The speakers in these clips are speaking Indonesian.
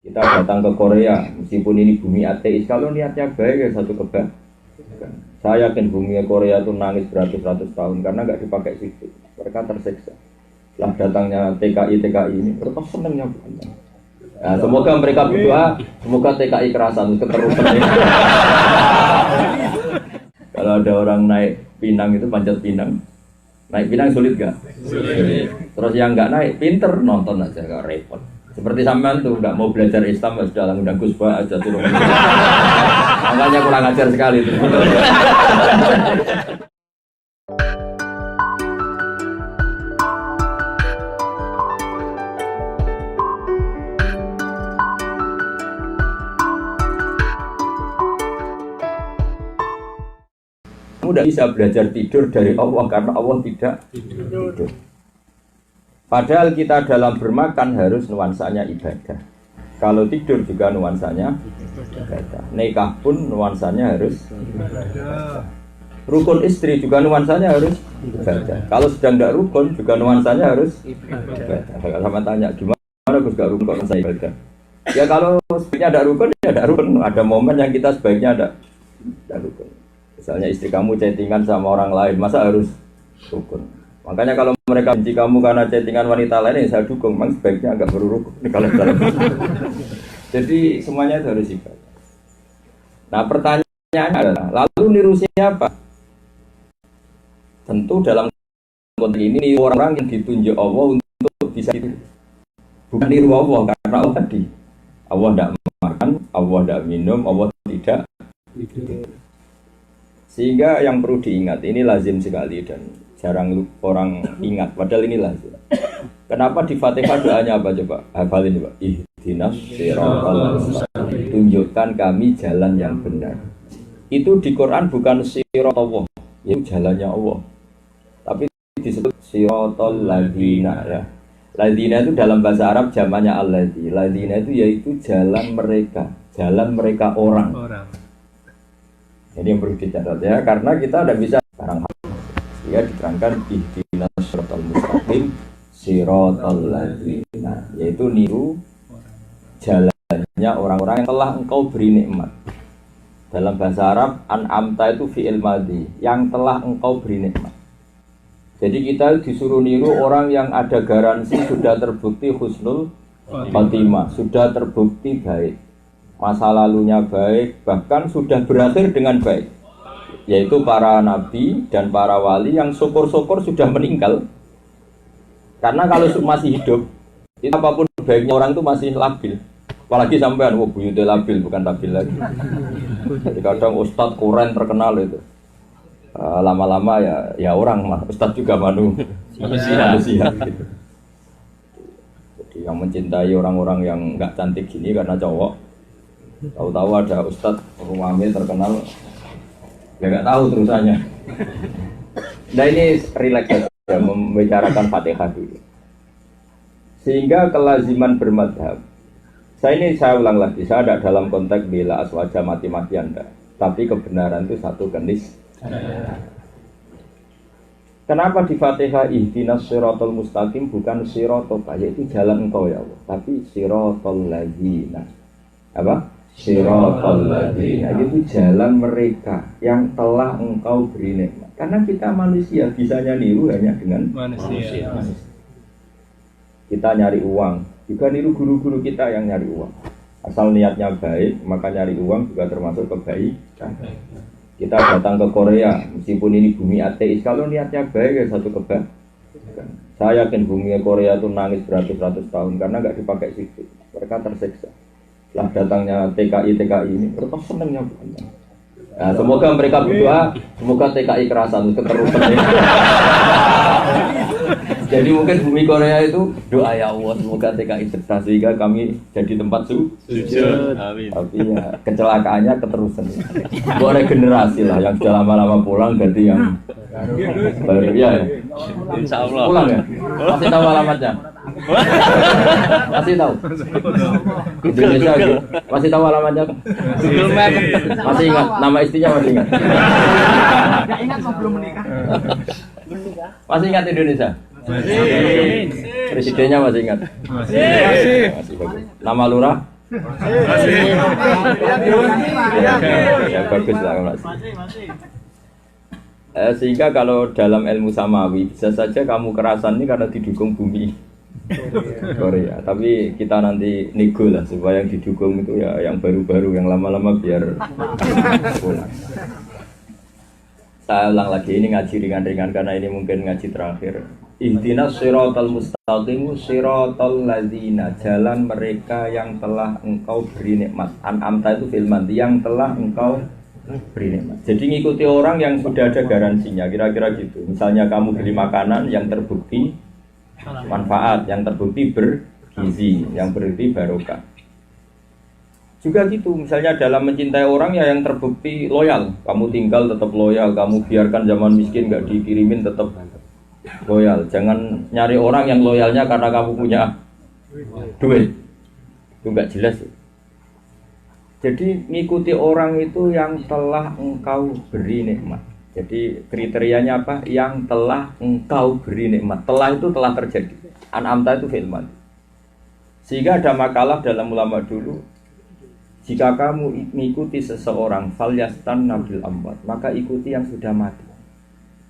Kita datang ke Korea, meskipun ini bumi ateis, kalau niatnya baik ya satu kebaikan. Saya yakin bumi Korea itu nangis beratus-ratus tahun karena nggak dipakai sifat. Mereka tersiksa. Setelah datangnya TKI ini, mereka senangnya bukan. Nah, semoga mereka berdoa, semoga TKI kerasan keterusan. Kalau ada orang naik Pinang itu panjat Pinang, naik Pinang sulit gak? Sulit. Terus yang nggak naik pinter nonton aja gak repot. Seperti sampean tuh nggak mau belajar Islam sudah undang Gus Ba aja turun. Makanya kurang ajar sekali itu. Kamu tidak bisa belajar tidur dari Allah karena Allah tidak tidur. Padahal kita dalam bermakan harus nuansanya ibadah. Kalau tidur juga nuansanya ibadah. Nikah pun nuansanya harus ibadah. Rukun istri juga nuansanya harus ibadah. Kalau sedang tidak rukun juga nuansanya harus ibadah. Kalau sama tanya gimana Gus gak rukun kok saya ibadah? Ya kalau sebaiknya ada rukun ya ada rukun. Ada momen yang kita sebaiknya ada rukun. Misalnya istri kamu chattingan sama orang lain, masa harus rukun? Makanya kalau mereka benci kamu karena chattingan wanita lain, ya saya dukung. Memang sebaiknya agak beruruk. Kalau jadi semuanya itu harus ibadah. Nah pertanyaannya adalah, lalu niru siapa? Tentu dalam konteks ini niru orang yang ditunjuk Allah untuk bisa itu. Bukan niru Allah karena Allah tadi. Allah tidak makan, Allah tidak minum, Allah tidak tidur. Sehingga yang perlu diingat, ini lazim sekali dan jarang orang ingat, padahal ini lazim. Kenapa di Fatihah doanya apa coba? Hafalin coba. Ihdinas siratal mustaqim. Tunjukkan kami jalan yang benar. Itu di Quran bukan siratallah, itu jalannya Allah. Tapi disebut siratal ladzina ya. Ladzina itu dalam bahasa Arab jamannya alladzi. Ladzina itu yaitu jalan mereka orang. Ini yang perlu dicatat ya, karena kita tidak bisa barang hal. Ya diterangkan ihdinas siratal mustaqim siratal ladzina, yaitu niru jalannya orang-orang yang telah engkau beri nikmat. Dalam bahasa Arab an'amta itu fi'il madhi, yang telah engkau beri nikmat. Jadi kita disuruh niru orang yang ada garansi sudah terbukti husnul khotimah, sudah terbukti baik. Masa lalunya baik, bahkan sudah berakhir dengan baik, yaitu para nabi dan para wali yang syukur-syukur sudah meninggal. Karena kalau masih hidup, itu apapun baiknya orang itu masih labil. Apalagi sampean, buyutnya labil, bukan labil lagi. Jadi kadang ustadz Quran terkenal itu, lama-lama ya orang, ustadz juga manusia gitu. Jadi yang mencintai orang-orang yang nggak cantik gini karena cowok. Tahu-tahu ada ustadz rumahnya terkenal, ya nggak tahu terusannya. Nah ini relax saja membicarakan Fatihah dulu. Sehingga kelaziman bermadhab. Saya ulang lagi, saya tidak dalam konteks bela aswaja mati-mati Anda, tapi kebenaran itu satu kenis. Kenapa di Fatihah ihdinas siratal mustaqim bukan siratoka, yaitu jalan engkau ya Allah, tapi siratal ladzina. Apa? Siratal ladzina, itu jalan mereka yang telah engkau beri nikmat. Karena kita manusia bisanya niru hanya dengan manusia. Kita nyari uang, juga niru guru-guru kita yang nyari uang. Asal niatnya baik, maka nyari uang juga termasuk kebaikan. Kita datang ke Korea, meskipun ini bumi ateis, kalau niatnya baik ya satu kebaikan. Saya yakin bumi Korea itu nangis beratus-ratus tahun karena nggak dipakai sifat. Mereka tersiksa. Setelah datangnya TKI ini, mereka senangnya bukan. Nah, semoga mereka berdoa, semoga TKI kerasan keterusan. Jadi mungkin bumi Korea itu doa ya Allah, semoga TKI cerdas sehingga kami jadi tempat sujud. Amin. Tapi ya kecelakaannya keterusan. Boleh generasi lah yang sudah lama-lama pulang ganti yang baru ya. Insya Allah. Pulang ya. Masih tahu alamatnya? Masih tahu. Indonesia gitu. Masih tahu alamatnya? Google Map. Masih ingat nama istrinya masih ingat. Enggak ingat sebelum menikah. Masih ingat Indonesia? Masih. Presidennya masih ingat? Masih bagus. Nama lurah? Ya bagus lah masih. Sehingga kalau dalam ilmu samawi bisa saja kamu kerasan ini karena didukung bumi Korea. Tapi kita nanti nego lah supaya yang didukung itu ya yang baru-baru, yang lama-lama biar pulang. Saya ulang lagi, ini ngaji ringan-ringan karena ini mungkin ngaji terakhir. Ihdinas siratal mustaqim siratal ladzina, jalan mereka yang telah engkau beri nikmat. An'amta itu filman, yang telah engkau beri nikmat. Jadi ngikuti orang yang sudah ada garansinya, kira-kira gitu. Misalnya kamu beli makanan yang terbukti manfaat, yang terbukti bergizi, yang berarti barokah. Juga gitu, misalnya dalam mencintai orang ya yang terbukti loyal. Kamu tinggal tetap loyal, kamu biarkan zaman miskin gak dikirimin tetap loyal. Jangan nyari orang yang loyalnya karena kamu punya duit. Itu gak jelas. Jadi ngikuti orang itu yang telah engkau beri nikmat. Jadi kriterianya apa? Yang telah engkau beri nikmat. Telah itu telah terjadi. An'amta itu filman. Sehingga ada makalah dalam ulama dulu, jika kamu mengikuti seseorang falyastan nabil amwat, maka ikuti yang sudah mati.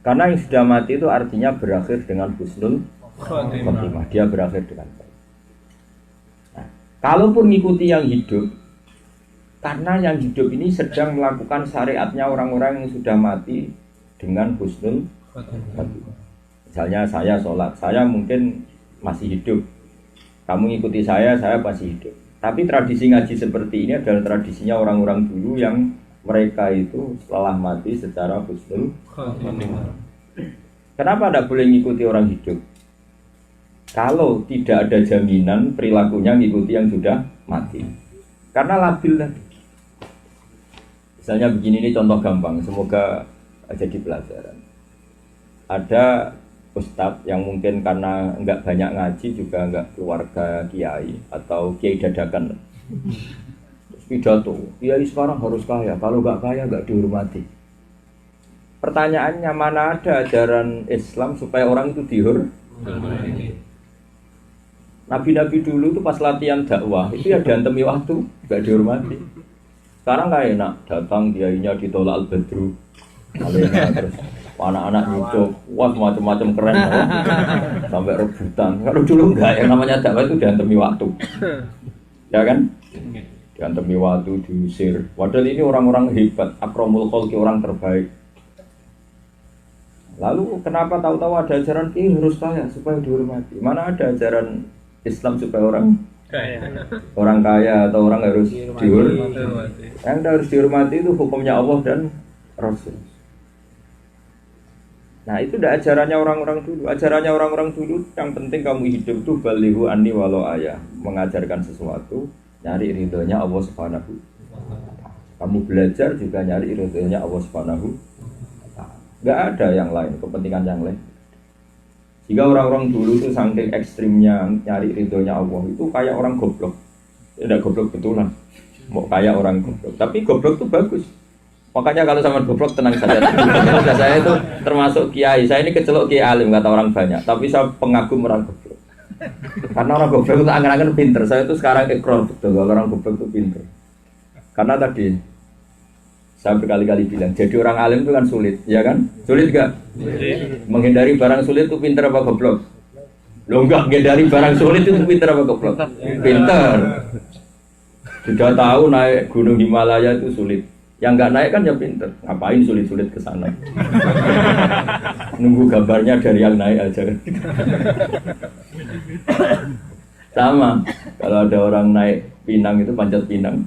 Karena yang sudah mati itu artinya berakhir dengan husnul khotimah. Dia berakhir dengan baik. Nah, kalaupun mengikuti yang hidup, karena yang hidup ini sedang melakukan syariatnya orang-orang yang sudah mati dengan husnul khotimah. Misalnya saya sholat, saya mungkin masih hidup. Kamu ngikuti saya masih hidup. Tapi tradisi ngaji seperti ini adalah tradisinya orang-orang dulu yang mereka itu telah mati secara husnul khotimah. Kenapa tidak boleh ngikuti orang hidup? Kalau tidak ada jaminan perilakunya ngikuti yang sudah mati. Karena labil tadi. Misalnya begini, ini contoh gampang, semoga jadi pelajaran. Ada ustadz yang mungkin karena enggak banyak ngaji juga enggak keluarga kiai atau kiai dadakan. Pidato, kiai sekarang harus kaya, kalau enggak kaya enggak dihormati. Pertanyaannya, mana ada ajaran Islam supaya orang itu dihormati? Nabi-nabi dulu itu pas latihan dakwah itu ya diantemi waktu, enggak dihormati. Sekarang kayak enak, datang kiainya ditolak al-badru, terus anak-anak nyucuk, wah macam-macam keren, sampai rebutan. Kalau dulu enggak, yang namanya dakwah itu diantemi waktu, ya kan? Diantemi waktu, diusir. Padahal ini orang-orang hebat, akramul khalqi, orang terbaik. Lalu kenapa tahu-tahu ada ajaran ini harus kaya supaya dihormati? Mana ada ajaran Islam supaya orang kaya atau orang harus dihormati? Yang harus dihormati itu hukumnya Allah dan Rasul. Nah itu udah ajarannya orang-orang dulu. Ajarannya orang-orang dulu yang penting kamu hidup tuh balighu anni walau ayah, mengajarkan sesuatu, nyari ridhonya Allah Subhanahu. Kamu belajar juga nyari ridhonya Allah Subhanahu. Nggak ada yang lain, kepentingan yang lain. Jika orang-orang dulu itu saking ekstrimnya nyari ridhonya Allah, itu kayak orang goblok. Tidak goblok betulan, mau kayak orang goblok. Tapi goblok itu bagus. Makanya kalau sama goblok tenang saja. Saya itu termasuk kiai. Saya ini kecelok kiai alim kata orang banyak. Tapi saya pengagum orang goblok. Karena orang goblok itu angan-angan pinter. Saya itu sekarang ikrar betul kalau orang goblok itu pinter. Karena tadi saya berkali-kali bilang, jadi orang alim itu kan sulit, ya kan? Sulit gak? Menghindari barang sulit itu pinter apa goblok? Loh enggak, menghindari barang sulit itu pinter apa goblok? Pinter. Sudah tahu naik gunung Himalaya itu sulit. Yang enggak naik kan ya pinter. Ngapain sulit-sulit ke sana? Nunggu gambarnya dari yang naik aja. Sama, kalau ada orang naik Pinang itu panjat Pinang.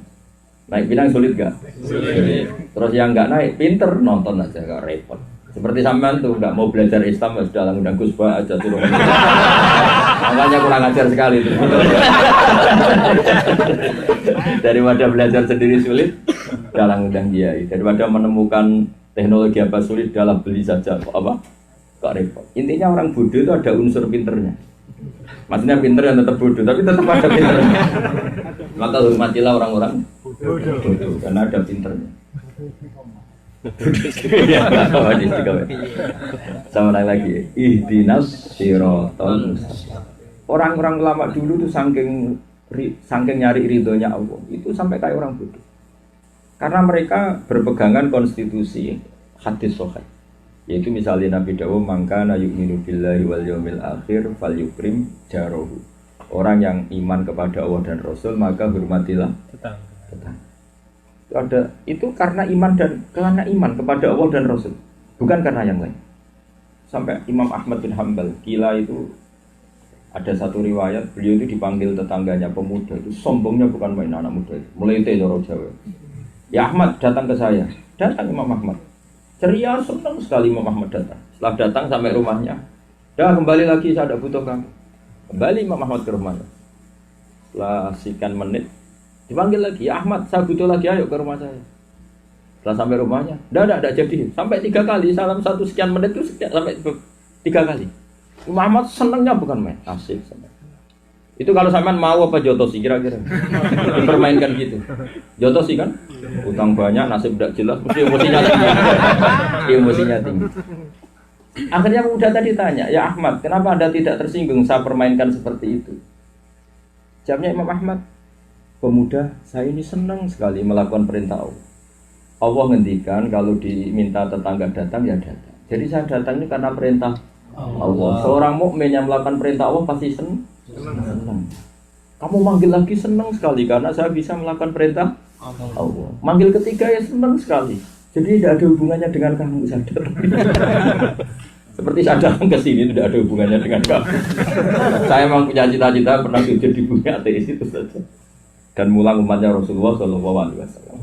Naik Pinang sulit gak? Sulit. Terus yang nggak naik, pinter nonton aja, gak repot. Seperti sampean tuh nggak mau belajar Islam, sudah ngundang Gus Ba aja turun. Makanya kurang ajar sekali tuh. Daripada belajar sendiri sulit, dalam ngundang kiai. Daripada menemukan teknologi apa sulit, dalam beli saja. Apa? Gak repot. Intinya orang bodoh itu ada unsur pinternya. Maksudnya pinter yang tetap bodoh, tapi tetap ada pinternya. Maka hormatilah orang-orang bodoh, karena ada pinternya. Sama lagi, ihdinas siratal mustaqim. Orang-orang lama dulu tuh saking saking nyari ridhonya Allah itu sampai kayak orang bodoh. Karena mereka berpegangan konstitusi hadis sahih. Yaitu misalnya Nabi Dawud mangkana yu'minu billahi wal yaumil akhir falyukrim jarahu. Orang yang iman kepada Allah dan Rasul maka hormatilah tetangga. Itu karena iman kepada Allah dan Rasul, bukan karena yang lain. Sampai Imam Ahmad bin Hanbal gila itu ada satu riwayat beliau itu dipanggil tetangganya pemuda itu sombongnya bukan main anak muda itu melete cara Jawa. Ya Ahmad datang ke saya, datang Imam Ahmad ceria senang sekali Imam Ahmad datang. Setelah datang sampai rumahnya, dah kembali lagi saya tidak butuh kamu. Kembali Imam Ahmad ke rumahnya. Setelah sekian menit dipanggil lagi, ya Ahmad saya butuh lagi ayo ke rumah saya. Setelah sampai rumahnya, tidak jadi. Sampai 3 kali, salam 1 sekian menit itu sampai 3 kali. Muhammad senengnya bukan main, asik seneng. Itu kalau sampean mau apa jotosi kira-kira? Dipermainkan gitu. Jotosi kan? Utang banyak, nasib tidak jelas, mesti emosinya tinggi. Emosinya tinggi. Akhirnya pemuda tadi tanya, ya Ahmad, kenapa Anda tidak tersinggung saya permainkan seperti itu? Jawabnya Imam Ahmad, pemuda, saya ini senang sekali melakukan perintah Allah. Allah ngendikan kalau diminta tetangga datang ya datang. Jadi saya datang ini karena perintah Allah. Seorang mukmin yang melakukan perintah Allah pasti senang. Kamu manggil lagi senang sekali karena saya bisa melakukan perintah Allah. Manggil ketiga ya senang sekali. Jadi tidak ada hubungannya dengan kamu sadar. Seperti saya datang ke sini tidak ada hubungannya dengan kamu. Saya memang punya cita-cita pernah sujud di bumi ateis itu saja. Dan mulang umatnya Rasulullah SAW.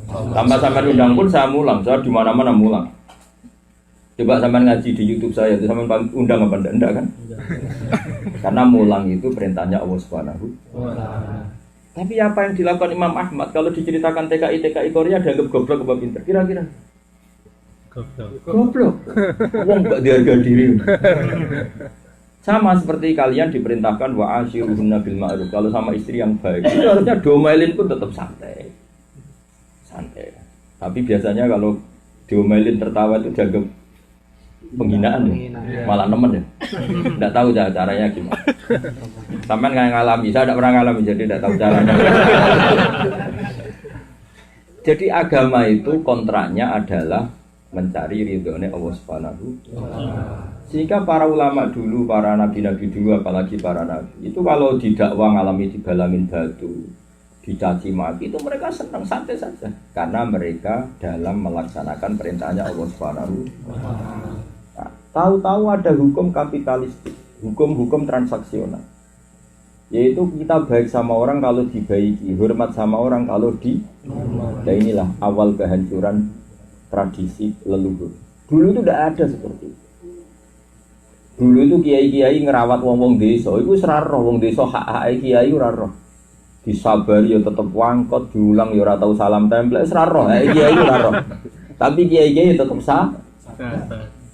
Tanpa sampai undang pun saya mulang, saya di mana-mana mulang. Coba sampai ngaji di YouTube saya, itu sampai undang apa enggak kan? Karena mulang itu perintahnya Allah Subhanahu. Tapi apa yang dilakukan Imam Ahmad kalau diceritakan TKI Korea dianggap goblok apa pinter? Kira-kira? Goblok. Wong gak diharga diri. Sama seperti kalian diperintahkan wa asyiruhunna bil ma'ruf. Kalau sama istri yang baik, itu harusnya diomelin pun tetap santai. Tapi biasanya kalau diomelin tertawa itu dianggap penghinaan ya? Malah nemen ya. Tidak tahu caranya gimana. Sampai nggak ngalami, saya tidak pernah ngalami jadi tidak tahu caranya. Jadi agama itu kontraknya adalah mencari ridhonya Allah Subhanahu. Sehingga para ulama dulu, para nabi-nabi dulu, apalagi para nabi itu kalau didakwa ngalami dibalangin batu, dicaci maki itu mereka senang santai saja karena mereka dalam melaksanakan perintahnya Allah Subhanahu. Nah, tahu-tahu ada hukum kapitalistik, hukum transaksional, yaitu kita baik sama orang kalau dibaiki, hormat sama orang kalau nah inilah awal kehancuran tradisi leluhur. Dulu itu tidak ada seperti itu. Dulu itu kiai-kiai ngerawat wong-wong desa, itu seraro wong desa hak-hak kiai ora roh. Disabari ya tetep wangkot, diulang ya ora tau salam tempel, seraro kiai ora roh. Tapi kiai-kiai tetep sah.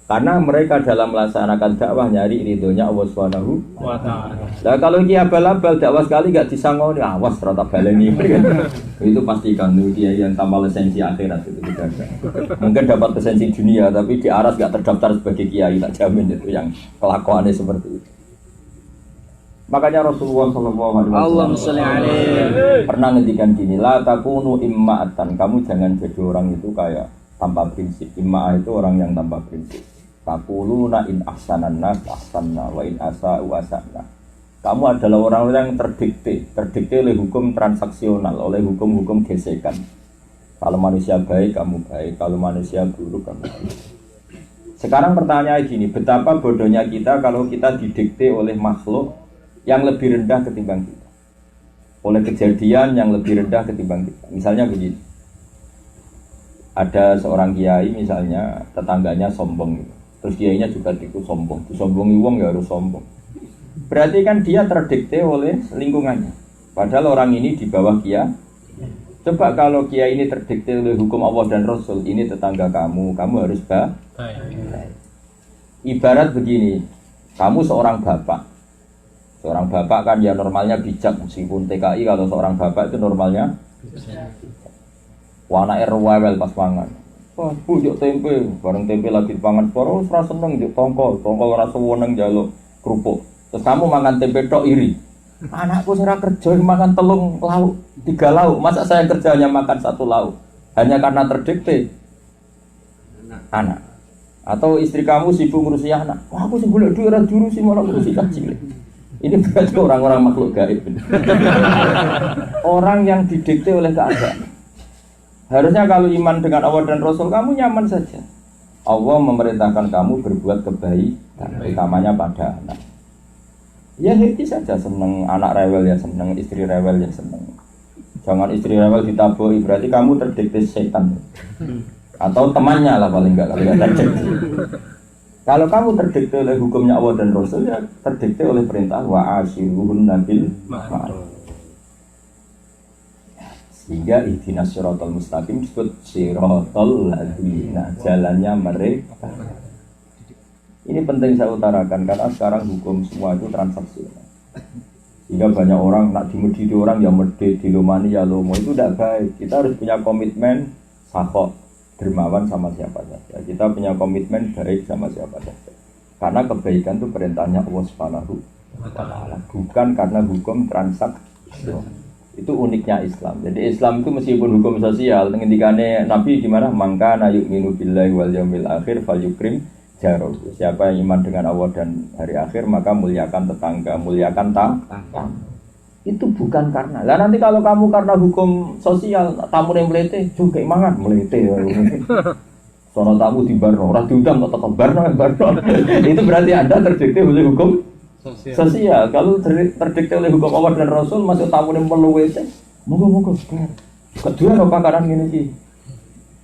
Karena mereka dalam melaksanakan dakwah nyari ridhonya Allah Subhanahu wa ta'ala. Nah kalau kiai abal-abal dakwah sekali gak disangoni, awas rata baleni. Itu pasti kan kiai yang tanpa lisensi akhirat itu tidak ada. Mungkin dapat lisensi dunia tapi di aras gak terdaftar sebagai kiai, tak jamin itu yang kelakuannya seperti itu. Makanya Rasulullah SAW pernah ngendikan gini, la takunu imma'atan, kamu jangan jadi orang itu kayak tanpa prinsip. Imma'ah itu orang yang tanpa prinsip. Taquluna in ahsanan nas ahsanna wa in asa'u asa'na. Kamu adalah orang-orang yang terdikte oleh hukum transaksional, oleh hukum-hukum gesekan. Kalau manusia baik, kamu baik. Kalau manusia buruk, kamu buruk. Sekarang pertanyaan gini, betapa bodohnya kita kalau kita didikte oleh makhluk yang lebih rendah ketimbang kita, oleh kejadian yang lebih rendah ketimbang kita. Misalnya begini, ada seorang kiai misalnya tetangganya sombong, terus kiainya juga ikut sombong, disombongi wong ya harus sombong. Berarti kan dia terdikte oleh lingkungannya. Padahal orang ini di bawah kiai. Coba kalau kiai ini terdikte oleh hukum Allah dan Rasul, ini tetangga kamu harus baik. Ibarat begini, kamu seorang bapak. Seorang bapak kan ya normalnya bijak, meskipun TKI kalau seorang bapak itu normalnya wana rewel pas pangan. Wah, bu juk tempe, bareng tempe lagi pangan, baru serasa seneng juk tongkol rasa weneng jaluk kerupuk. Terus kamu makan tempe tok iri. Anakku saya kerja makan telung lauk, 3 lauk. Masa saya kerja hanya makan 1 lauk? Hanya karena terdikte anak. Atau istri kamu sibuk ngurusi anak. Wah, aku sih golek duit ora juru sih malah ngurusi kecil. Ini berarti orang-orang makhluk gaib. Orang yang didikte oleh keadaan. Harusnya kalau iman dengan Allah dan Rasul kamu nyaman saja. Allah memerintahkan kamu berbuat kebaikan, utamanya pada anak. Ya happy saja, seneng anak rewel ya seneng, istri rewel ya seneng. Jangan istri rewel ditaboi, berarti kamu terdikte setan. Atau temannya lah paling enggak kalau terdikte. Kalau kamu terdikte oleh hukumnya Allah dan Rasul ya terdikte oleh perintah wa ashiruhunna bil ma'ruf. Sehingga ihdinas siratal mustaqim disebut siratal ladzina, jalannya mereka. Ini penting saya utarakan karena sekarang hukum semua itu transaksional. Sehingga banyak orang nak dimedidi orang yang medit, dilomani ya lomo, itu tidak baik. Kita harus punya komitmen sakhok, dermawan sama siapa saja. Kita punya komitmen baik sama siapa saja. Karena kebaikan itu perintahnya Allah Subhanahu wa Ta'ala, bukan karena hukum transaksional. Itu uniknya Islam. Jadi Islam itu meskipun hukum sosial, ngendikane Nabi gimana? Mangka na yu'minu billahi wal yaumil akhir falyukrim jaro. Siapa yang iman dengan Allah dan hari akhir maka muliakan tetangga, muliakan tamu. Itu bukan karena. Lah nanti kalau kamu karena hukum sosial tamu yang melete, juga mangan melete. Sono tamu di barno, ora diundang kok tetep barno. Itu berarti Anda terdikte oleh hukum sosial. Kalau terdikte oleh hukum Allah dan Rasul masuk tamu yang melete, monggo-monggo. Kedua apa karan ngene iki?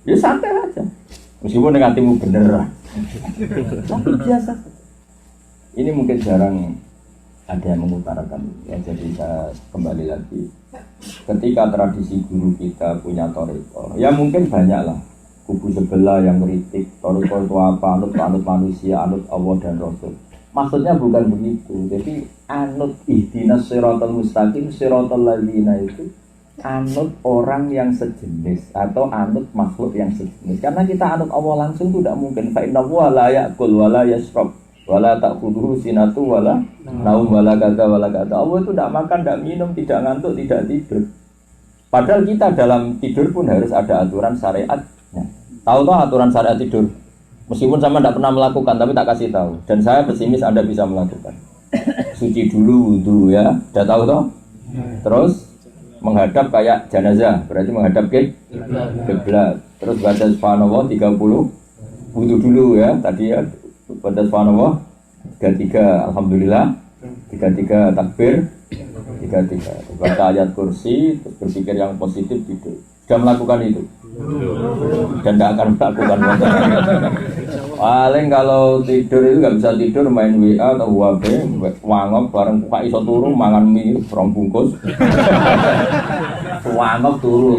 Ya santai aja. Meskipun dengan hatimu bener. Tapi biasa. Ini mungkin jarang ada yang mengutarakan ya, jadi saya kembali lagi ketika tradisi guru kita punya toriko ya mungkin banyaklah kubu sebelah yang kritik toriko itu apa, anut manusia, anut Allah dan Rasul. Maksudnya bukan begitu. Jadi anut ihdinas siratal mustaqim siratal ladzina itu anut orang yang sejenis atau anut makhluk yang sejenis. Karena kita anut Allah langsung itu tidak mungkin. Fa inna huwa la ya'kul wa la yashrab wa la ta'khudhuhu sinatu wa la naum wa la kadza wa la kadza. Allah itu tidak makan, tidak minum, tidak ngantuk, tidak tidur. Padahal kita dalam tidur pun harus ada aturan syariatnya. Tahu toh aturan syariat tidur? Meskipun sama tidak pernah melakukan tapi tak kasih tahu. Dan saya pesimis Anda bisa melakukan. Suci dulu wudu ya. Sudah tahu toh? Terus menghadap kayak jenazah, berarti menghadap ke kiblat. Terus baca subhanallah 30 wudu dulu ya. Tadi ya baca subhanallah 33 alhamdulillah 33 takbir 33 baca ayat kursi terus berpikir yang positif gitu. Sudah melakukan itu dan tidak akan melakukan paling kalau tidur itu nggak bisa tidur main WA atau WhatsApp wangok bareng Pak iso turu mangan mie rong bungkus wangok turu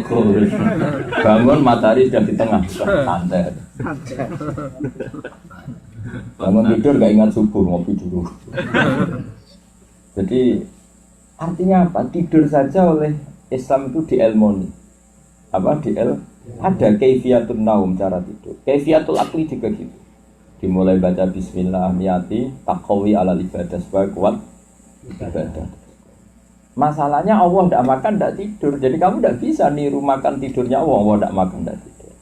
bangun matahari sudah di tengah santai bangun tidur nggak ingat subuh ngopi dulu. Jadi artinya apa? Tidur saja oleh Islam itu dielmoni ada kaifiatul naum cara tidur, kaifiatul akli juga gitu. Dimulai baca bismillah niati taqawi ala ibadah supaya kuat ibadah. Masalahnya Allah tidak makan tidak tidur. Jadi kamu tidak bisa niru makan tidurnya Allah tidak makan tidak tidur.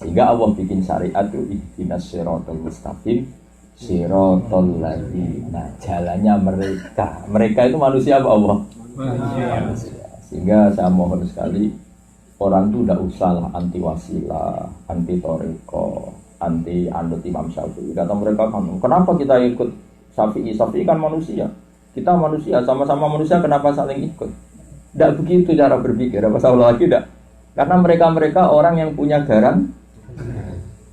Sehingga Allah bikin syariat itu ihdinas siratal mustaqim siratal ladzina, jalannya mereka. Mereka itu manusia apa Allah? Manusia. Sehingga saya mohon sekali orang itu tidak usah lah anti wasilah, anti toriko, anti anut Imam Syafi'i. Kata mereka kan, kenapa kita ikut Syafi'i? Syafi'i kan manusia. Kita manusia, sama-sama manusia, kenapa saling ikut? Tidak begitu cara berpikir. Apa salah lagi tidak? Karena mereka orang yang punya garam.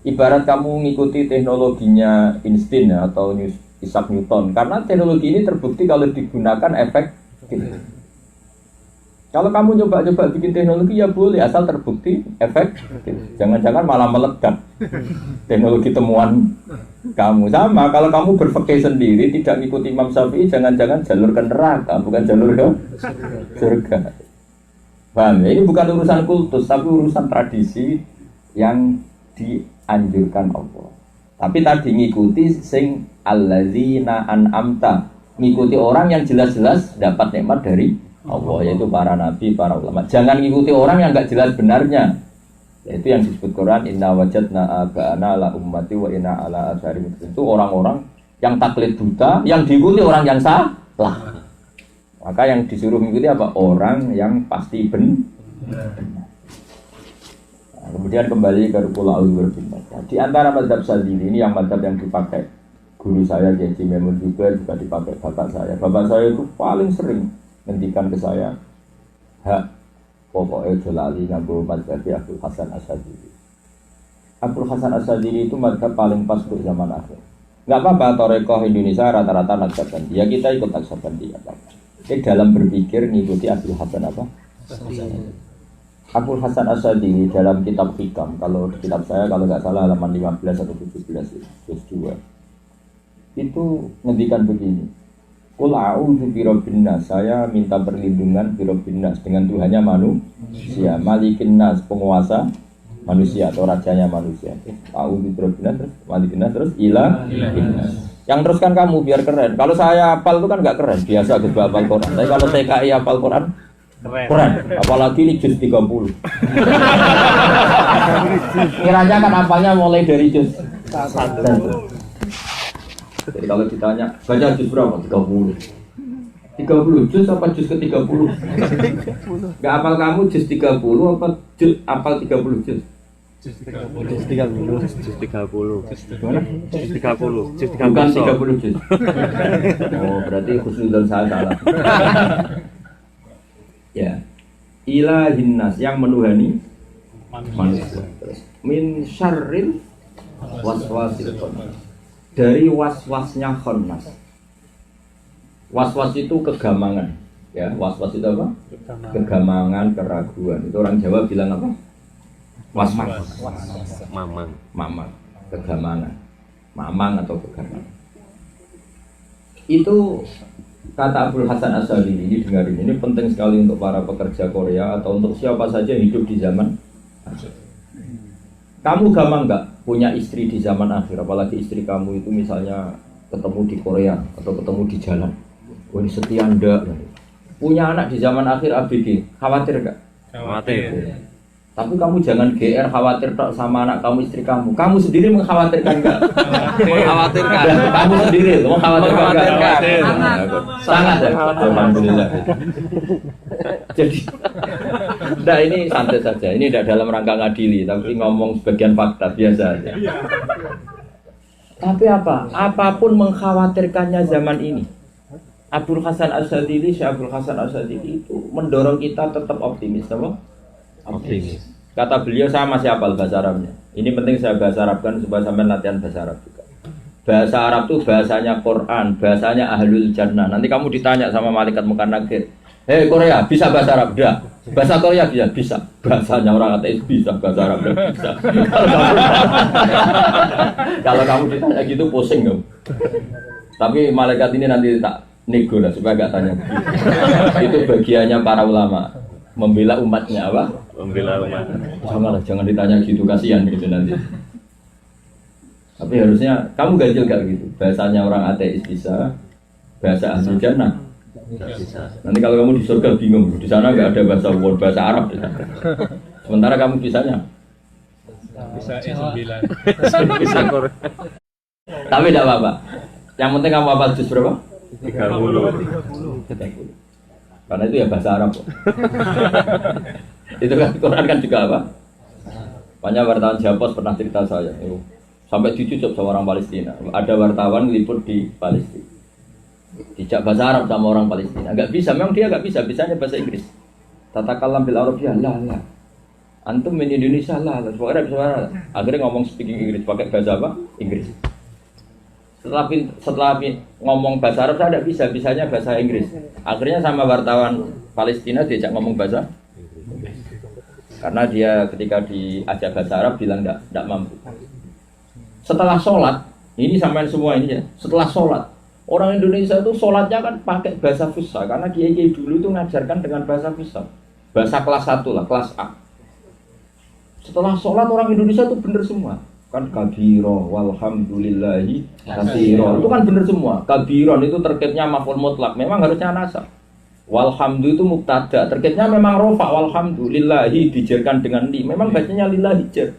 Ibarat kamu mengikuti teknologinya Einstein ya, atau Isaac Newton. Karena teknologi ini terbukti kalau digunakan efektif. Kalau kamu coba-coba bikin teknologi ya boleh asal terbukti efektif. Jangan-jangan malah meledak teknologi temuan kamu. Sama kalau kamu berpikir sendiri tidak mengikuti Imam Syafi'i, jangan-jangan jalur ke neraka bukan jalur ke surga. Paham ya? Ini bukan urusan kultus tapi urusan tradisi yang dianjurkan Allah. Tapi tadi ngikuti sing alladzina an'amta Ngikuti orang yang jelas-jelas dapat nikmat dari Allah, yaitu para nabi, para ulama. Jangan ngikuti orang yang enggak jelas benarnya. Yaitu yang disebut Quran, inna wajadna aba'ana ala ummati wa inna ala atharihim. Itu orang-orang yang taklid buta, yang diikuti orang yang salah. Maka yang disuruh mengikuti apa? Orang yang pasti benar. Nah, kemudian kembali ke Qul a'udzu birabbil falaq. Di antara mazhab Syadzili ini yang mazhab yang dipakai guru saya Kiai Memun juga dipakai bapak saya. Bapak saya itu paling sering ngendikan ke saya, hak pokoknya jolali nganggo mazhab Abdul Hasan Asyadzili. Abdul Hasan Asyadzili itu mazhab paling pas untuk zaman akhir. Enggak apa-apa, Torekoh Indonesia rata-rata Naqsabandi. Ya kita ikut Naqsabandi apa-apa. Ini dalam berpikir ngikuti Abdul Hasan apa? Abdul Hasan Asyadzili dalam kitab Hikam, kalau di kitab saya kalau nggak salah halaman 15 atau 17 juz 2 itu ngendikan begini, Qul a'udzu birabbin nas, saya minta perlindungan birabbin nas dengan Tuhannya manusia, malikin nas, penguasa manusia atau rajanya manusia. A'udzu birabbin nas, malikin nas, terus ilahin nas. Yang teruskan kamu biar keren. Kalau saya hafal itu kan nggak keren, biasa gitu hafal Quran. Tapi kalau TKI hafal Quran keren, apalagi ini juz 30. Kiranya kan hafalnya mulai dari juz 1. Jadi kalau ditanya, baca juz berapa? 30. 30 juz apa juz ke 30? Gak hafal kamu juz 30 apa juz hafal 30 juz? Juz 30. Juz 30. Juz 30. Juz 30. Juz 30. Bukan 30 juz. Oh, berarti khusnudon saya salah. Ya. Ilahin nas, yang menuhani manusia. Terus min syarril waswasil khannas. Dari was-wasnya khannas. Was-was itu kegamangan, ya. Was-was itu apa? Kegamangan, keraguan. Itu orang Jawa bilang apa? Was-was. Mamang. Kegamangan. Mamang atau kegamangan. Itu kata Abdul Hasan Asyadzili, ini dengarin, ini penting sekali untuk para pekerja Korea atau untuk siapa saja hidup di zaman akhir. Kamu gampang nggak punya istri di zaman akhir, apalagi istri kamu itu misalnya ketemu di Korea atau ketemu di jalan, wah setia ndak. Punya anak di zaman akhir ABG, khawatir nggak? Khawatir. Tapi kamu jangan GR khawatir tak sama anak kamu, istri kamu. Kamu sendiri mengkhawatirkan enggak? Mengkhawatirkan. Kamu sendiri mengkhawatirkan enggak? Sangat ya. Alhamdulillah. Jadi nah ini santai saja. Ini tidak dalam rangka ngadili, tapi ngomong sebagian fakta biasa aja. Tapi apa? Apapun mengkhawatirkannya zaman ini. Abdul Hasan Asyadzili, Syekh Abdul Hasan Asyadzili itu mendorong kita tetap optimis, apa? Optimis. Kata beliau, saya masih hafal bahasa Arabnya. Ini penting saya bahasa Arabkan supaya sampai latihan bahasa Arab juga. Bahasa Arab itu bahasanya Quran, bahasanya Ahlul Jannah. Nanti kamu ditanya sama malaikat muka nakir, hei Korea, bisa bahasa Arab? Tidak. Bahasa Korea bisa. Bahasanya orang ateis bisa, bahasa Arab bisa. Kalau kamu ditanya gitu pusing kamu. Tapi malaikat ini nanti tak nego lah supaya gak tanya. Itu bagiannya para ulama. Membela umatnya apa? Membela umat. Jangan ditanya gitu, kasihan gitu nanti. Tapi harusnya kamu ganjil gak gitu. Bahasanya orang ateis bisa, bahasa ahli jannah bisa. Nanti kalau kamu di surga bingung, di sana nggak ada bahasa word, bahasa Arab. Sementara kamu bisanya bisa E9. Bisa Korea. Tapi tidak apa-apa. Yang penting kamu hafal juz berapa? 30. Karena itu ya bahasa Arab. Itu kan Quran kan juga apa? Banyak wartawan Japos pernah cerita saya, sampai dicucuk sama orang Palestina. Ada wartawan meliput di Palestina, dijak bahasa Arab sama orang Palestina. Enggak bisa, memang dia enggak bisa, bisanya bahasa Inggris. Tatakallam bil Arabiyah, la. Antum min Indonesia, la. Pokoknya bisa. Akhirnya ngomong speaking Inggris pakai bahasa apa? Inggris. Setelah ngomong bahasa Arab saya tidak bisa, bisanya bahasa Inggris. Akhirnya sama wartawan Palestina diajak ngomong bahasa Inggris. Karena dia ketika diajak bahasa Arab bilang tidak mampu. Setelah sholat, ini sampai semua ini ya. Setelah sholat, orang Indonesia itu sholatnya kan pakai bahasa Fusha. Karena kiai-kiai dulu itu ngajarkan dengan bahasa Fusha. Bahasa kelas 1 lah, kelas A. Setelah sholat orang Indonesia itu benar semua. Kan kabiro walhamdulillahi katsiro. Itu kan benar semua. Kabiron itu terkitnya maf'ul mutlak. Memang harusnya nasab. Walhamdu itu mubtada. Terkitnya memang rofa. Walhamdulillahi dijerkan dengan li. Memang bacanya lillahi jer.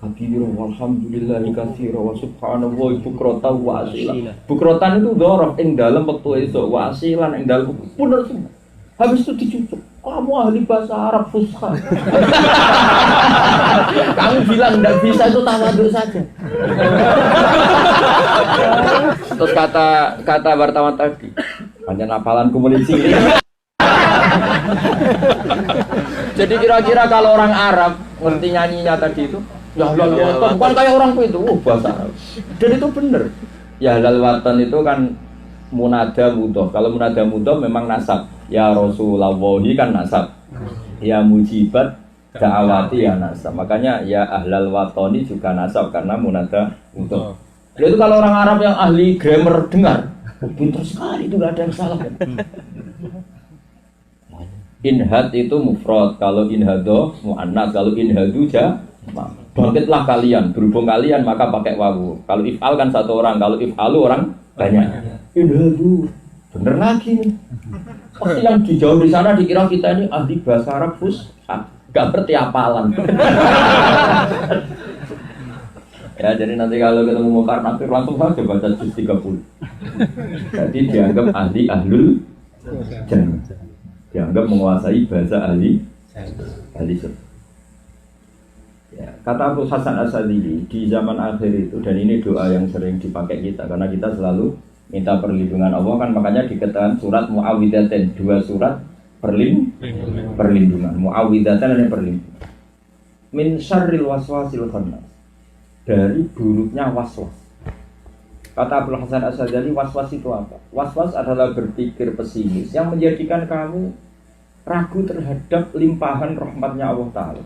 Kabiro walhamdulillahi katsiro wa subhanallah bukratan wa asila. Bukrotan itu dhorof ing dalam waktu esuk wa asilan ing dalam bener semua. Habis itu dicucuk. Kamu ahli bahasa Arab fusha. Kamu bilang tidak bisa itu tawaduk saja. Terus kata wartawan tadi, hanya hafalan komunisi. Jadi kira-kira kalau orang Arab ngerti nyanyinya tadi itu, ya halal watan, bukan kayak orang itu, bahasa Arab. Dan itu benar. Ya halal watan itu kan munada mudhof. Kalau munada mudhof memang nasab. Ya Rasulullah kan nasab. Ya mujibat da'awati ya nasab. Makanya ya ahlal watoni juga nasab karena munada mudhof. Itu kalau orang Arab yang ahli grammar dengar, pintar sekali itu nggak ada yang salah. Inhad itu mufrad, kalau inhado muannas, kalau inhadu jama'. Bangkitlah kalian, berhubung kalian maka pakai wawu. Kalau if'al kan satu orang, kalau if'alu orang banyak. Inhadu, bener lagi nih. Pasti yang di jauh di sana dikira kita ini ahli bahasa Arab fusha, nggak ngerti hafalan. Ya jadi nanti kalau ketemu Mukar Nakir langsung saja baca juz 30. Jadi dianggap ahlul jannah. Dianggap menguasai bahasa ahli surga. Ya, kata Abu Hasan Asy'adili di zaman akhir itu, dan ini doa yang sering dipakai kita karena kita selalu minta perlindungan Allah kan, makanya dikatakan surat Muawwidzatain, 2 surat perlindungan. Muawwidzatain dan perlindungan. Min syarril waswasil khannas, dari buruknya waswas. Kata Abu Hasan Asy'adili, waswas itu apa? Waswas adalah berpikir pesimis yang menjadikan kamu ragu terhadap limpahan rahmatnya Allah Ta'ala,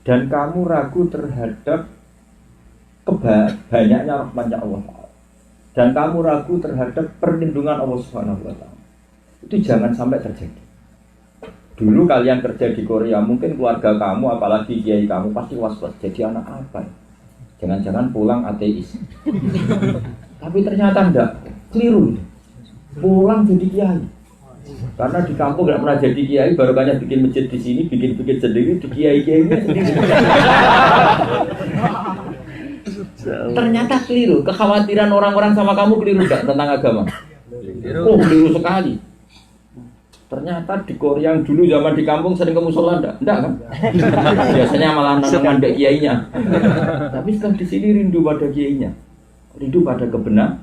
dan kamu ragu terhadap banyaknya rahmatnya Allah Ta'ala, dan kamu ragu terhadap perlindungan Allah Subhanahu wa Ta'ala. Itu jangan sampai terjadi. Dulu kalian kerja di Korea, mungkin keluarga kamu apalagi kiai kamu pasti was-was, jadi anak apa? Jangan-jangan pulang ateis. Tapi ternyata enggak, keliru. Pulang jadi kiai. Karena di kampung enggak pernah jadi kiai, baru banyak bikin masjid di sini, bikin sendiri di kiai-kiainya sendiri. Ternyata keliru. Kekhawatiran orang-orang sama kamu keliru enggak tentang agama? Oh, keliru sekali. Ternyata di Korea yang dulu zaman di kampung sering ke musola enggak kan? Biasanya malah nandek kiainya. Tapi setelah di sini rindu pada kiainya. Rindu pada kebenaran.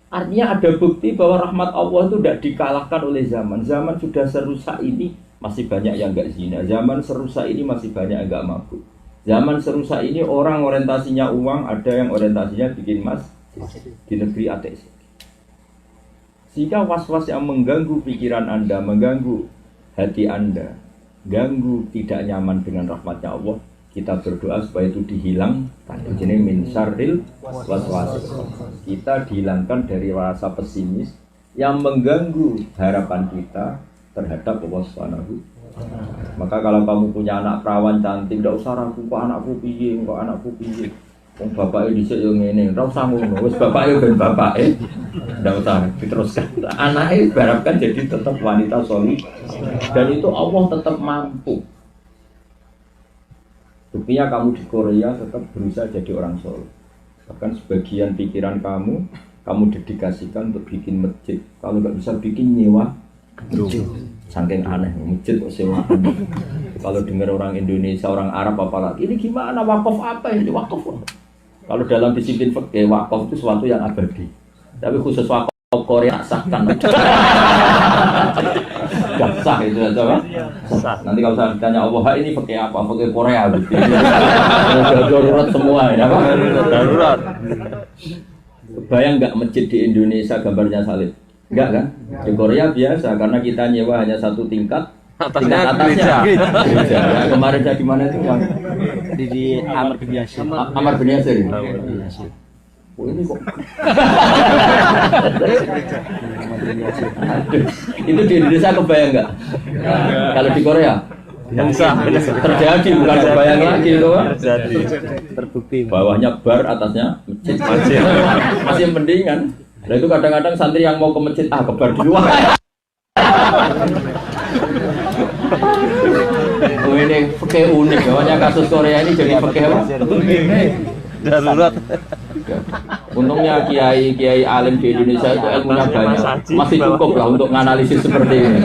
Artinya ada bukti bahwa rahmat Allah itu tidak dikalahkan oleh zaman. Zaman sudah serusak ini masih banyak yang enggak zina. Zaman serusak ini masih banyak yang enggak mabuk. Zaman serusak ini orang orientasinya uang, ada yang orientasinya bikin mas di negeri ateis. Jika was-was yang mengganggu pikiran Anda, mengganggu hati Anda, ganggu tidak nyaman dengan rahmatnya Allah, kita berdoa supaya itu dihilangkan. Jadi min syarril waswas. Kita dihilangkan dari rasa pesimis yang mengganggu harapan kita terhadap Allah Subhanahu. Maka kalau kamu punya anak perawan cantik, tidak usah ragu kok anakku piye, kok anakku piye. Wong bapake dhisik yo ngene, ora usah ngono. Wis bapake ben bapake. Ndak usah diteruskan. Anake diharapkan jadi tetap wanita sholih. Dan itu Allah tetap mampu. Buktinya kamu di Korea tetap berusaha jadi orang soleh. Bahkan sebagian pikiran kamu dedikasikan untuk bikin masjid. Kalau nggak bisa bikin nyewa masjid. Saking aneh masjid kok sewa. Kalau dengar orang Indonesia, orang Arab apalagi, ini gimana wakaf apa ini wakaf? Kalau dalam disiplin fikih wakaf itu sesuatu yang abadi. Tapi khusus wakaf Korea sahkan. Gak sah itu aja kan? Sah. Nanti kalau saya ditanya Allah ini pakai apa? Pakai Korea gitu. Darurat semua ini apa? Darurat. Bayang nggak masjid di Indonesia gambarnya salib? Enggak kan? Di Korea biasa karena kita nyewa hanya satu tingkat. Atasnya. Ya, kemarin saya di mana itu Bang? Di Amar bin Yasir. Amar bin Yasir. Oh ini kok. Itu di Indonesia kebayang nggak? Kalau di Korea? Terjadi bukan bayang lagi itu. Terjadi. Terbukti. Bawahnya bar, atasnya masjid. Masih mendingan. Nah itu kadang-kadang santri yang mau ke masjid ke bar di luar. Oh ini fikih unik, namanya kasus Korea ini jadi fikih apa? Darurat. Untungnya kiai alim di Indonesia itu ilmunya banyak, masih cukup lah untuk menganalisis seperti ini.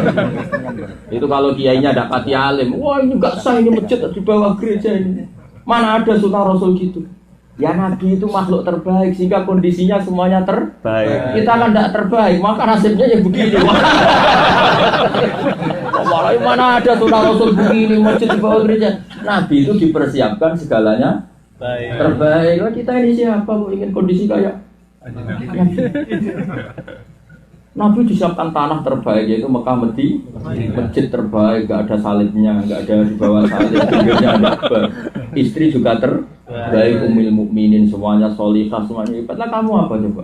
Itu kalau kiainya tidak pati alim, wah ini nggak sah ini masjid di bawah gereja ini. Mana ada sunnah Rasul gitu? Ya Nabi itu makhluk terbaik sehingga kondisinya semuanya terbaik. Kita kan tidak terbaik, maka nasibnya ya begini. Malah mana ada sunnah Rasul begini masjid di bawah gereja? Nabi itu dipersiapkan segalanya terbaik. Lah kita ini siapa kok ingin kondisi kayak Nabi disiapkan tanah terbaik yaitu Mekah masjid terbaik, gak ada salibnya, gak ada di bawah salib, pinggirnya ada istri juga terbaik, umil mukminin semuanya solihah semuanya hebat. Lah kamu apa coba?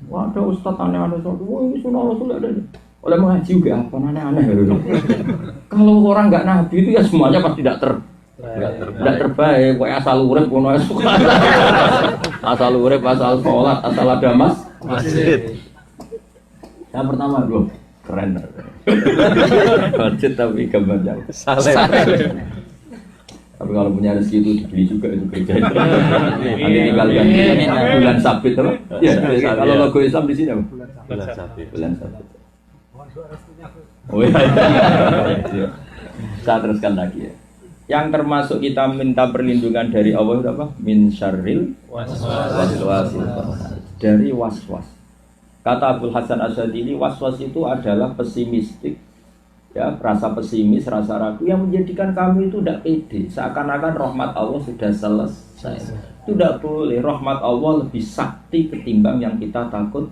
Wah ada ustadz aneh-aneh, wah ini sunnah Rasul ada. Oleh mengaji juga apa aneh-aneh. Kalau orang nggak Nabi itu ya semuanya pasti tidak terbaik. Kayak asal urip kono asal urip, asal sholat, asal ada masjid. Yang pertama bro, keren. Masjid tapi gambarnya saleh. Tapi kalau punya rezeki itu dibeli juga itu gereja. Nanti tinggal ganti bulan sabit apa? Ya, kalau logo Islam di sini apa? Bulan sabit. Oh iya. Saya teruskan lagi ya. Yang termasuk kita minta perlindungan dari Allah itu apa? Min syarril waswas. Dari waswas. Kata Abdul Hasan Asyadili, waswas itu adalah pesimistik, ya, rasa pesimis, rasa ragu yang menjadikan kami itu tidak pede, seakan-akan rahmat Allah sudah selesai. Itu tidak boleh. Rahmat Allah lebih sakti ketimbang yang kita takut.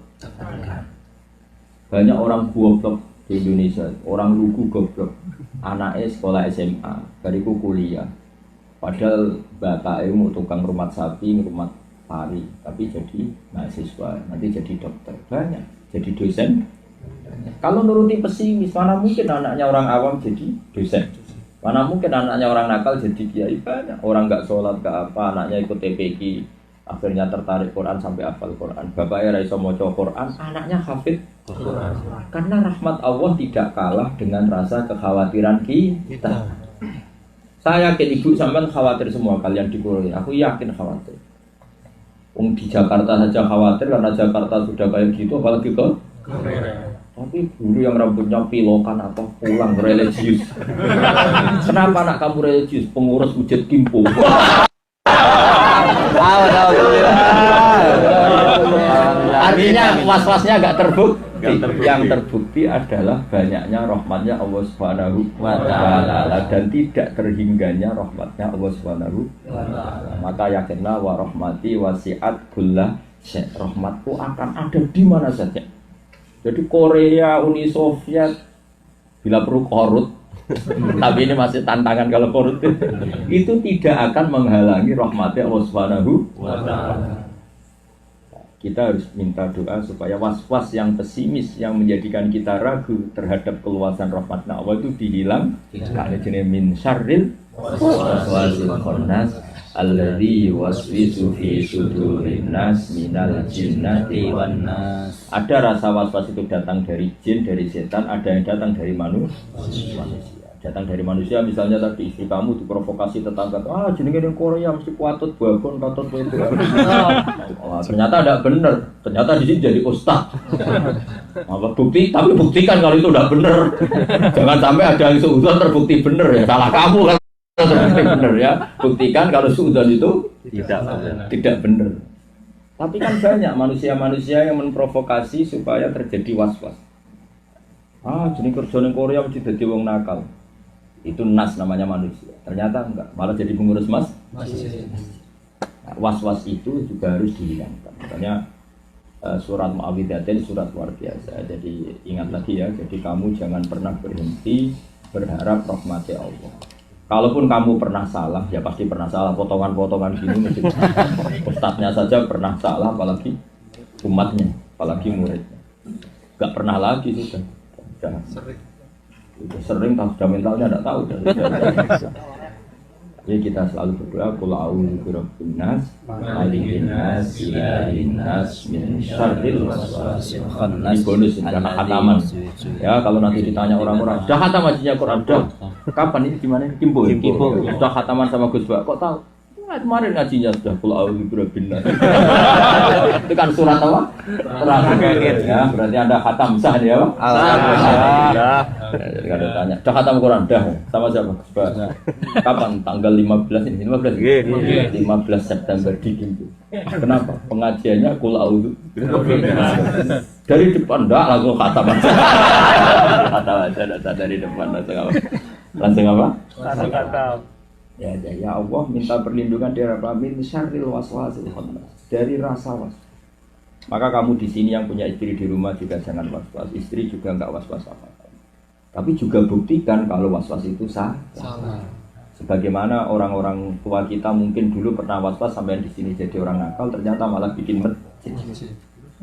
Banyak orang goblok di Indonesia, orang lugu goblok, anaknya sekolah SMA, bariku kuliah, padahal bapaknya mau tukang rumah sapi, rumah pari, tapi jadi mahasiswa, nanti jadi dokter, banyak, jadi dosen. Kalau nuruti pesimis, mana mungkin anaknya orang awam jadi dosen, mana mungkin anaknya orang nakal jadi kiai. Banyak orang nggak sholat, nggak apa, anaknya ikut TPQ, akhirnya tertarik Quran sampai hafal Quran. Bapaknya raiso maca Quran, anaknya hafid Quran. Karena rahmat Allah tidak kalah dengan rasa kekhawatiran kita. Saya yakin ibu sampean khawatir semua kalian di Korea. Aku yakin khawatir. Di Jakarta saja khawatir karena Jakarta sudah kayak gitu, apalagi ke Korea. Tapi dulu yang rambutnya pilokan atau pulang religius. Kenapa anak kamu religius? Pengurus wujud kimpo. Artinya was-wasnya agak terbukti. Yang terbukti adalah banyaknya rahmatnya Allah Subhanahu wa ta'ala dan tidak terhingganya rahmatnya Allah Subhanahu wa ta'ala. Maka yakinlah wa rahmati wasi'at kulla syai'. Rahmatku akan ada di mana saja. Jadi Korea, Uni Soviet bila perlu korut, tapi ini masih tantangan kalau korut itu tidak akan menghalangi rahmatnya Allah Subhanahu wa ta'ala. Kita harus minta doa supaya was-was yang pesimis yang menjadikan kita ragu terhadap keluasan rahmatnya Allah itu dihilang. Karena jenis min syarril waswasil khannas alladzi yuwaswisu fi sudurin nas minal jinnati wan nas. Ada rasa was-was itu datang dari jin, dari setan, ada yang datang dari manusia. Datang dari manusia, misalnya tadi istri kamu diprovokasi tetangga, jenenge Korea mesti kuatut bagon, katut itu. Ternyata tidak benar, ternyata di sini jadi ustaz. Bukti, tapi buktikan kalau itu tidak benar. Jangan sampai ada yang suudzon terbukti benar ya, salah kamu kalau terbukti benar ya. Buktikan kalau suudzon itu tidak benar. Tapi kan banyak manusia-manusia yang memprovokasi supaya terjadi was-was. Jenis kerjaan Korea mesti jadi wong nakal. Itu nas namanya manusia. Ternyata enggak, malah jadi pengurus was-was itu juga harus dihilangkan. Makanya surat Mu'awwidzatain surat luar biasa. Jadi ingat lagi ya, jadi kamu jangan pernah berhenti berharap rahmat Allah. Kalaupun kamu pernah salah, ya pasti pernah salah, potongan-potongan gini mesti. Ustadznya saja pernah salah, apalagi umatnya, apalagi muridnya. Enggak pernah lagi sudah. Itu sering tahu sudah mentalnya tidak tahu. Jadi kita selalu berdoa qul a'udzu birabbin nas, malikin nas, ilahin nas, min syarril waswasil khannas. Ini bonus karena khataman. Ya kalau nanti ditanya orang-orang, sudah khatam ajinya Quran dah. Kapan ini gimana? Kimbo. Sudah khataman sama Gus Bak. Kok tahu? Nah, kemarin ngajinya sudah qul a'udzu birabbin nas. Itu kan surat apa? Terakhir ya, berarti Anda khatam sah ya, Pak? Alhamdulillah. Jadi ada tanya, "Dah khatam Quran dah?" Sama siapa? Kapan? Tanggal 15 ini, 15. 15 September di Kimbo. Kenapa? Pengajiannya qul a'udzu. Dari depan enggak langsung khatam aja. Khatam aja dari depan langsung apa? Langsung khatam. Ya Allah minta perlindungan dari apa? Min syarril waswasil khannas. Dari rasa was. Maka kamu di sini yang punya istri di rumah juga jangan was-was. Istri juga enggak was-was apa. Tapi juga buktikan kalau was-was itu salah. Sebagaimana orang-orang tua kita mungkin dulu pernah was-was sampai di sini jadi orang nakal, ternyata malah bikin masjid.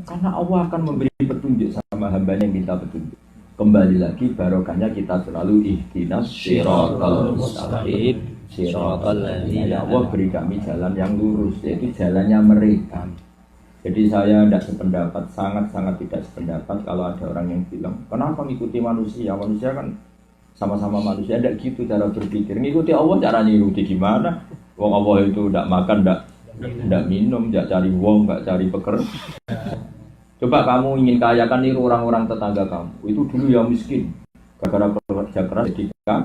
Karena Allah akan memberi petunjuk sama hambanya yang minta petunjuk. Kembali lagi barokahnya kita selalu ihdinas shiratal mustaqim. Shiratal ladzina, Allah beri kami jalan yang lurus, yaitu jalannya mereka. Jadi saya tidak sependapat, sangat-sangat tidak sependapat kalau ada orang yang bilang, kenapa mengikuti manusia? Manusia kan sama-sama manusia, tidak gitu cara berpikir. Ngikuti Allah cara niruti gimana? Wong Allah itu tidak makan, tidak minum, tidak cari wong, tidak cari pekerja. Coba kamu ingin kaya kan niru orang-orang tetangga kamu. Itu dulu yang miskin, gara-gara kerja keras jadi kaya.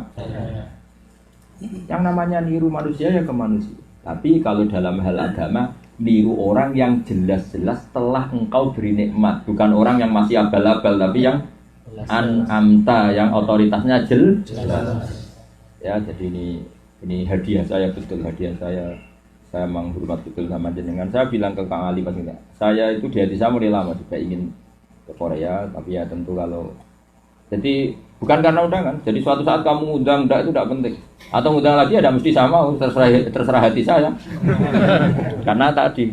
Yang namanya niru manusia ya ke manusia. Tapi kalau dalam hal agama, niru orang yang jelas-jelas telah engkau beri nikmat, bukan orang yang masih abal-abal, tapi yang an'amta, yang otoritasnya jelas. Ya, jadi ini hadiah saya betul, hadiah saya. Saya menghormat betul sama jenengan. Saya bilang ke Kang Ali pas ini, saya itu di hati saya mulai lama juga ingin ke Korea, tapi ya tentu kalau jadi bukan karena undangan. Jadi suatu saat kamu undang enggak itu tidak penting. Atau undang lagi ada mesti sama, terserah hati saya. Karena tadi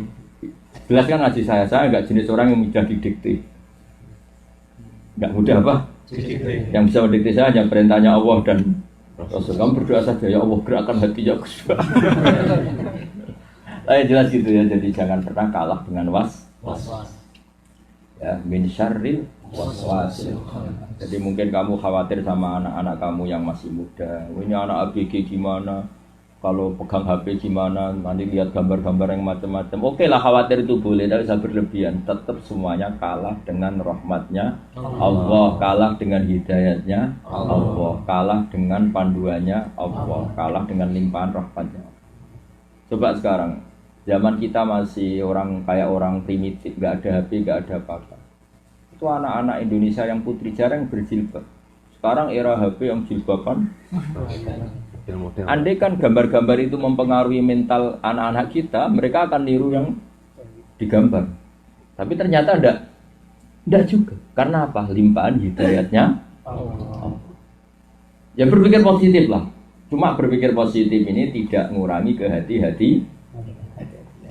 jelaskan ngaji saya enggak jenis orang yang mudah didikte. Enggak mudah apa? Didikte. Yang bisa mendikte saya hanya perintahnya Allah dan Rasul. Kamu berdoa saja ya Allah gerakkan hatinya Gus. Jelas gitu ya. Jadi jangan pernah kalah dengan was. Ya, min syarril waswasil. Jadi mungkin kamu khawatir sama anak-anak kamu yang masih muda. Ini anak ABG gimana? Kalau pegang HP gimana? Nanti lihat gambar-gambar yang macam-macam. Oke lah khawatir itu boleh, tapi saya berlebihan. Tetap semuanya kalah dengan rahmatnya Allah, kalah dengan hidayatnya Allah, kalah dengan panduannya Allah, kalah dengan limpahan rahmatnya. Coba sekarang, zaman kita masih kayak orang primitif, nggak ada HP, nggak ada apa-apa. Itu anak-anak Indonesia yang putri jarang berjilbab. Sekarang era HP yang jilbaban. Andai kan gambar-gambar itu mempengaruhi mental anak-anak kita, mereka akan niru yang digambar. Tapi ternyata enggak juga. Karena apa? Limpahan hidayatnya Allah. Ya berpikir positif lah. Cuma berpikir positif ini tidak mengurangi kehati-hati.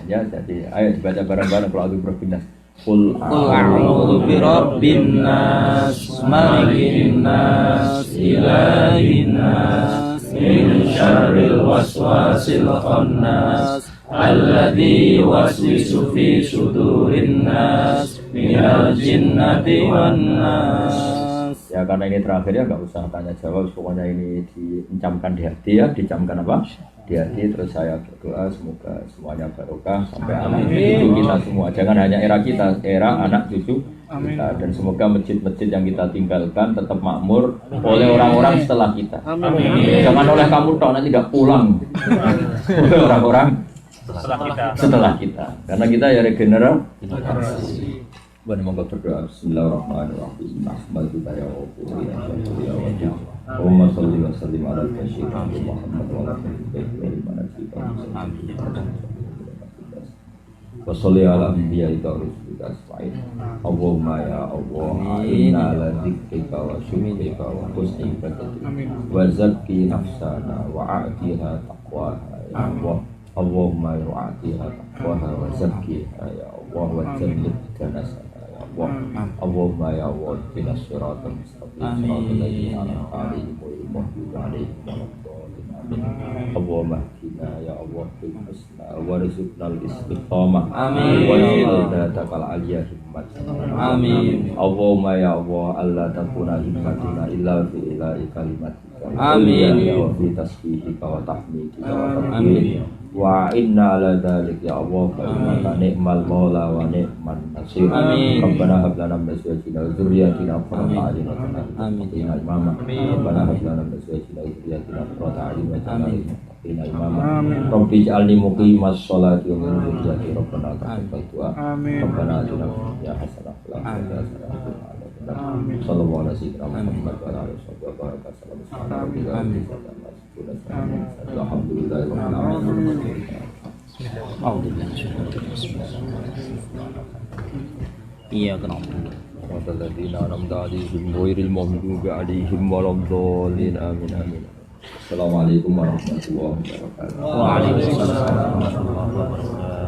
Ya, jadi ayo dibaca bareng-bareng kalau aku berpindah. Qul a'udzu birabbin nas, malikin nas, ilahin nas, min syarril waswasil khannas, alladzi yuwaswisu fi sudurin nas, minal jinnati wan nas. Ya karena ini terakhir ya nggak usah tanya jawab, pokoknya ini dicamkan di hati ya, dicamkan apa? Di hati. Terus saya berdoa semoga semuanya barokah sampai anak cucu kita semua, jangan hanya era kita, era anak cucu kita, dan semoga masjid-masjid yang kita tinggalkan tetap makmur oleh orang-orang setelah kita. Jangan oleh kamu toh nanti nggak pulang oleh orang-orang setelah kita, karena kita ya regenerasi. Bani monggo berdoa. Bismillahirrahmanirrahim. Allahumma shalli wa sallim ala sayyidina Muhammad wa ala alihi wa shalli ala anbiya'i wa rusulika asma'in. Allahumma ya Allah, inna ala dzikrika wa syukrika wa husni ibadatik wa zakki nafsana wa a'tiha taqwaha ya Allah. Allahumma yu'atiha taqwaha wa zakkiha ya Allah wa jannib janasana. Allah. Allahumma ya Allah ihdinas siratal mustaqim siratal ladzina an'amta 'alaihim ghairil maghdubi 'alaihim waladdallin. Allahumma ihdina ya Allah bil husna warzuqnal istiqamah. Amin. Wa hidayahakal aliyah himmat. Amin. Allahumma ya Allah alla takuna himmatuna illa fi ilahi kalimatika. Amin. Ya wa fi tasbihika wa tahmidika wa takbirika. Wa inna ala dzalik ya Allah fa innaka ni'mal maula wa ni'man nasir. Amin. Rabbana hab lana min azwajina wa dzurriyyatina qurrata a'yun waj'alna lil muttaqina imama. Rabbana hab lana min azwajina wa dzurriyyatina qurrata a'yun waj'alna lil muttaqina imama. Rabbi ij'alni muqimas sholati wa min dzurriyyati rabbana taqabbal du'a. Rabbana atina fid dunya hasanah wa fil akhirati hasanah wa qina adzabannar. Sallallahu alaihi wa sallam Muhammad wa ala alihi wa baraka sallam. Alhamdulillah. Iya kenapa? Walladzina an'amta 'alaihim ghairil maghdubi 'alaihim waladdallin. Amin amin. Assalamualaikum warahmatullahi wabarakatuh. Waalaikumsalam warahmatullahi wabarakatuh.